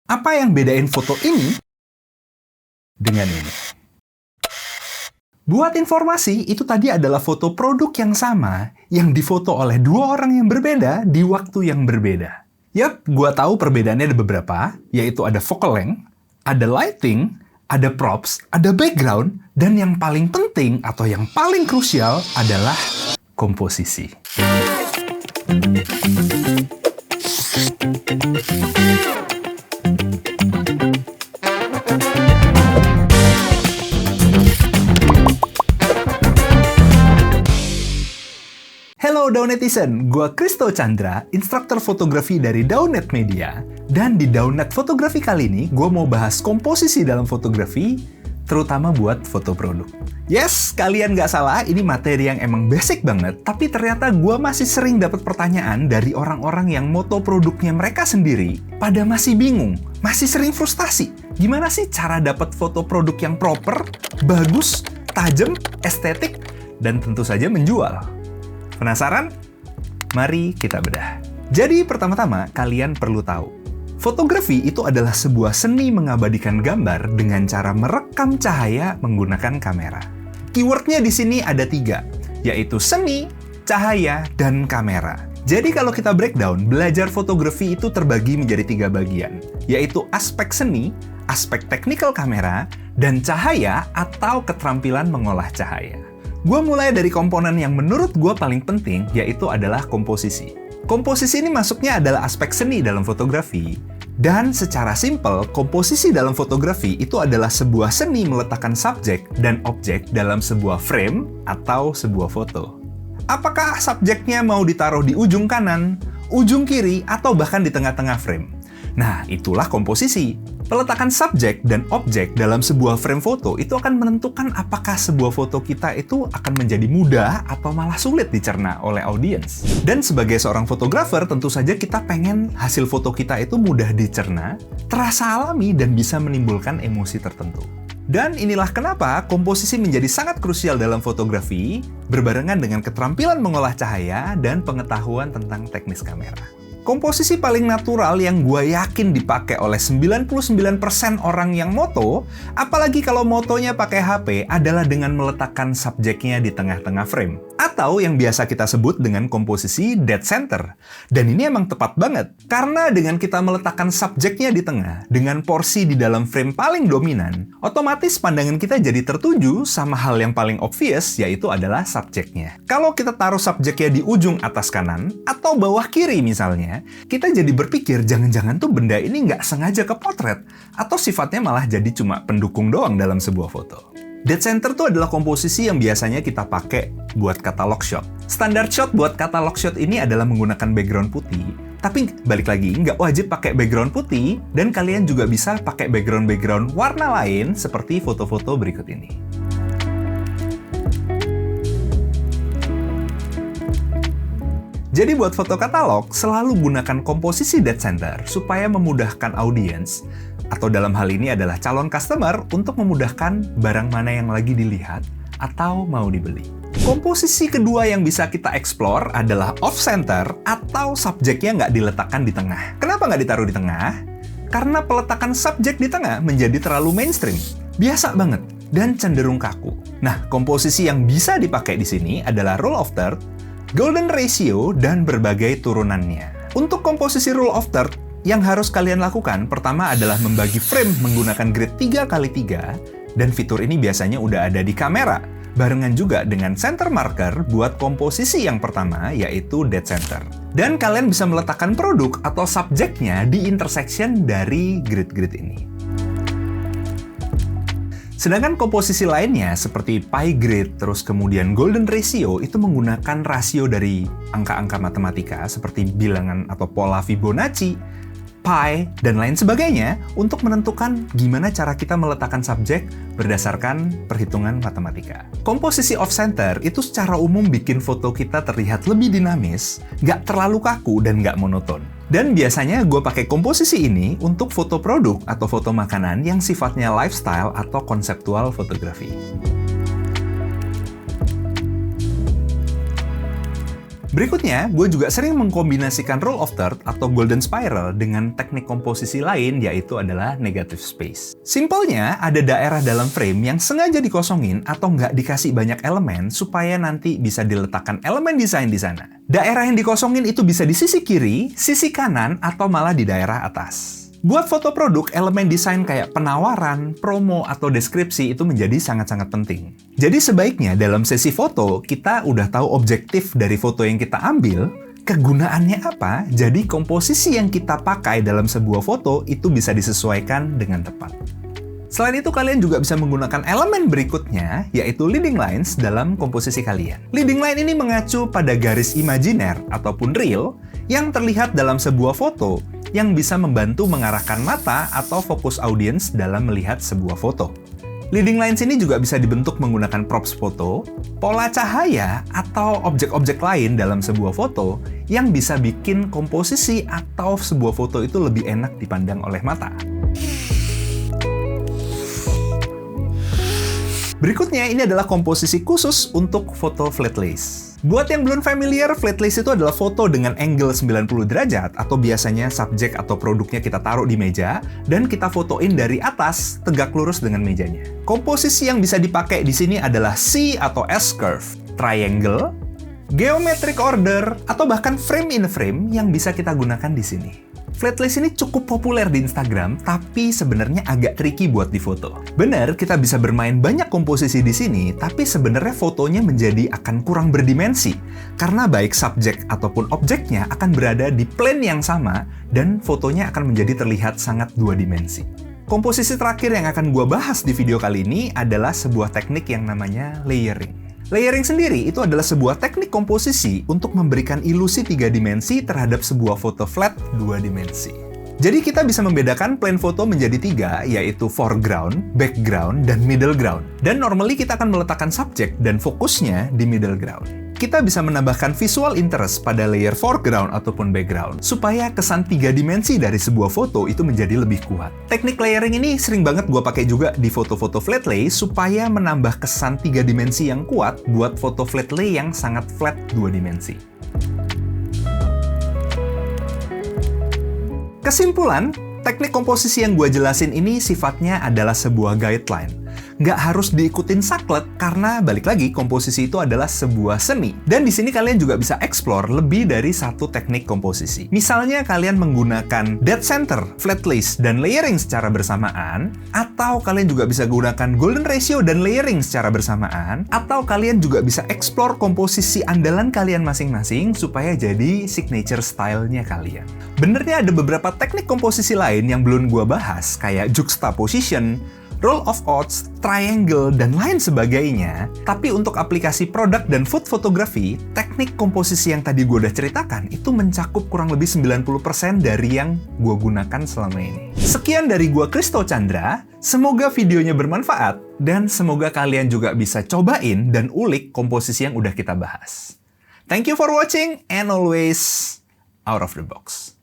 Apa yang bedain foto ini dengan ini? Buat informasi, itu tadi adalah foto produk yang sama yang difoto oleh dua orang yang berbeda di waktu yang berbeda. Yap, gua tahu perbedaannya ada beberapa, yaitu ada focal length, ada lighting, ada props, ada background, dan yang paling penting atau yang paling krusial adalah komposisi. Hello Daunetizen, gue Kristo Chandra, instruktur fotografi dari Daunet Media. Dan di Daunet Fotografi kali ini, gue mau bahas komposisi dalam fotografi, terutama buat foto produk. Yes, kalian nggak salah, ini materi yang emang basic banget, tapi ternyata gue masih sering dapat pertanyaan dari orang-orang yang moto produknya mereka sendiri, pada masih bingung, masih sering frustasi. Gimana sih cara dapat foto produk yang proper, bagus, tajam, estetik, dan tentu saja menjual? Penasaran? Mari kita bedah. Jadi pertama-tama kalian perlu tahu, fotografi itu adalah sebuah seni mengabadikan gambar dengan cara merekam cahaya menggunakan kamera. Keywordnya di sini ada 3, yaitu seni, cahaya, dan kamera. Jadi kalau kita breakdown, belajar fotografi itu terbagi menjadi 3 bagian, yaitu aspek seni, aspek technical kamera, dan cahaya atau keterampilan mengolah cahaya. Gue mulai dari komponen yang menurut gue paling penting, yaitu adalah komposisi. Komposisi ini masuknya adalah aspek seni dalam fotografi. Dan secara simpel, komposisi dalam fotografi itu adalah sebuah seni meletakkan subjek dan objek dalam sebuah frame atau sebuah foto. Apakah subjeknya mau ditaruh di ujung kanan, ujung kiri, atau bahkan di tengah-tengah frame? Nah, itulah komposisi. Peletakan subjek dan objek dalam sebuah frame foto itu akan menentukan apakah sebuah foto kita itu akan menjadi mudah atau malah sulit dicerna oleh audiens. Dan sebagai seorang fotografer, tentu saja kita pengen hasil foto kita itu mudah dicerna, terasa alami, dan bisa menimbulkan emosi tertentu. Dan inilah kenapa komposisi menjadi sangat krusial dalam fotografi, berbarengan dengan keterampilan mengolah cahaya dan pengetahuan tentang teknis kamera. Komposisi paling natural yang gue yakin dipakai oleh 99% orang yang moto, apalagi kalau motonya pakai HP, adalah dengan meletakkan subjeknya di tengah-tengah frame. Atau yang biasa kita sebut dengan komposisi dead center. Dan ini emang tepat banget, karena dengan kita meletakkan subjeknya di tengah, dengan porsi di dalam frame paling dominan, otomatis pandangan kita jadi tertuju sama hal yang paling obvious, yaitu adalah subjeknya. Kalau kita taruh subjeknya di ujung atas kanan, atau bawah kiri misalnya, kita jadi berpikir jangan-jangan tuh benda ini nggak sengaja kepotret, atau sifatnya malah jadi cuma pendukung doang dalam sebuah foto. Dead center tuh adalah komposisi yang biasanya kita pakai buat catalog shot. Standard shot buat catalog shot ini adalah menggunakan background putih, tapi balik lagi, nggak wajib pakai background putih, dan kalian juga bisa pakai background-background warna lain seperti foto-foto berikut ini. Jadi buat foto katalog, selalu gunakan komposisi dead center supaya memudahkan audiens, atau dalam hal ini adalah calon customer, untuk memudahkan barang mana yang lagi dilihat atau mau dibeli. Komposisi kedua yang bisa kita explore adalah off-center atau subjeknya nggak diletakkan di tengah. Kenapa nggak ditaruh di tengah? Karena peletakan subjek di tengah menjadi terlalu mainstream. Biasa banget dan cenderung kaku. Nah, komposisi yang bisa dipakai di sini adalah rule of third, golden ratio, dan berbagai turunannya. Untuk komposisi rule of third, yang harus kalian lakukan pertama adalah membagi frame menggunakan grid 3x3, dan fitur ini biasanya udah ada di kamera, barengan juga dengan center marker buat komposisi yang pertama, yaitu dead center. Dan kalian bisa meletakkan produk atau subjeknya di intersection dari grid-grid ini. Sedangkan komposisi lainnya seperti pie grid, terus kemudian golden ratio, itu menggunakan rasio dari angka-angka matematika seperti bilangan atau pola Fibonacci, pi, dan lain sebagainya untuk menentukan gimana cara kita meletakkan subjek berdasarkan perhitungan matematika. Komposisi off-center itu secara umum bikin foto kita terlihat lebih dinamis, nggak terlalu kaku, dan nggak monoton. Dan biasanya gue pakai komposisi ini untuk foto produk atau foto makanan yang sifatnya lifestyle atau konseptual fotografi. Berikutnya, gue juga sering mengkombinasikan rule of third atau golden spiral dengan teknik komposisi lain, yaitu adalah negative space. Simpelnya, ada daerah dalam frame yang sengaja dikosongin atau nggak dikasih banyak elemen supaya nanti bisa diletakkan elemen desain di sana. Daerah yang dikosongin itu bisa di sisi kiri, sisi kanan, atau malah di daerah atas. Buat foto produk, elemen desain kayak penawaran, promo, atau deskripsi itu menjadi sangat-sangat penting. Jadi sebaiknya dalam sesi foto, kita udah tahu objektif dari foto yang kita ambil, kegunaannya apa, jadi komposisi yang kita pakai dalam sebuah foto itu bisa disesuaikan dengan tepat. Selain itu, kalian juga bisa menggunakan elemen berikutnya, yaitu leading lines dalam komposisi kalian. Leading line ini mengacu pada garis imajiner ataupun real yang terlihat dalam sebuah foto yang bisa membantu mengarahkan mata atau fokus audiens dalam melihat sebuah foto. Leading lines ini juga bisa dibentuk menggunakan props foto, pola cahaya, atau objek-objek lain dalam sebuah foto yang bisa bikin komposisi atau sebuah foto itu lebih enak dipandang oleh mata. Berikutnya, ini adalah komposisi khusus untuk foto flat lace. Buat yang belum familiar, flat lace itu adalah foto dengan angle 90 derajat atau biasanya subjek atau produknya kita taruh di meja dan kita fotoin dari atas tegak lurus dengan mejanya. Komposisi yang bisa dipakai di sini adalah C atau S-curve, triangle, geometric order, atau bahkan frame in frame yang bisa kita gunakan di sini. Flat lace ini cukup populer di Instagram, tapi sebenarnya agak tricky buat difoto. Benar, kita bisa bermain banyak komposisi di sini, tapi sebenarnya fotonya menjadi akan kurang berdimensi, karena baik subjek ataupun objeknya akan berada di plane yang sama, dan fotonya akan menjadi terlihat sangat dua dimensi. Komposisi terakhir yang akan gue bahas di video kali ini adalah sebuah teknik yang namanya layering. Layering sendiri itu adalah sebuah teknik komposisi untuk memberikan ilusi 3 dimensi terhadap sebuah foto flat 2 dimensi. Jadi kita bisa membedakan plane foto menjadi 3, yaitu foreground, background, dan middle ground. Dan normally kita akan meletakkan subjek dan fokusnya di middle ground. Kita bisa menambahkan visual interest pada layer foreground ataupun background, supaya kesan 3 dimensi dari sebuah foto itu menjadi lebih kuat. Teknik layering ini sering banget gue pakai juga di foto-foto flat lay, supaya menambah kesan 3 dimensi yang kuat buat foto flat lay yang sangat flat 2 dimensi. Kesimpulan, teknik komposisi yang gue jelasin ini sifatnya adalah sebuah guideline. Nggak harus diikutin saklek, karena balik lagi, komposisi itu adalah sebuah seni. Dan di sini kalian juga bisa explore lebih dari satu teknik komposisi. Misalnya kalian menggunakan dead center, flat lace, dan layering secara bersamaan, atau kalian juga bisa gunakan golden ratio dan layering secara bersamaan, atau kalian juga bisa explore komposisi andalan kalian masing-masing supaya jadi signature style-nya kalian. Benernya ada beberapa teknik komposisi lain yang belum gua bahas, kayak juxtaposition, roll of odds, triangle, dan lain sebagainya. Tapi untuk aplikasi produk dan food fotografi, teknik komposisi yang tadi gue udah ceritakan itu mencakup kurang lebih 90% dari yang gue gunakan selama ini. Sekian dari gue, Kristo Chandra. Semoga videonya bermanfaat, dan semoga kalian juga bisa cobain dan ulik komposisi yang udah kita bahas. Thank you for watching, and always out of the box.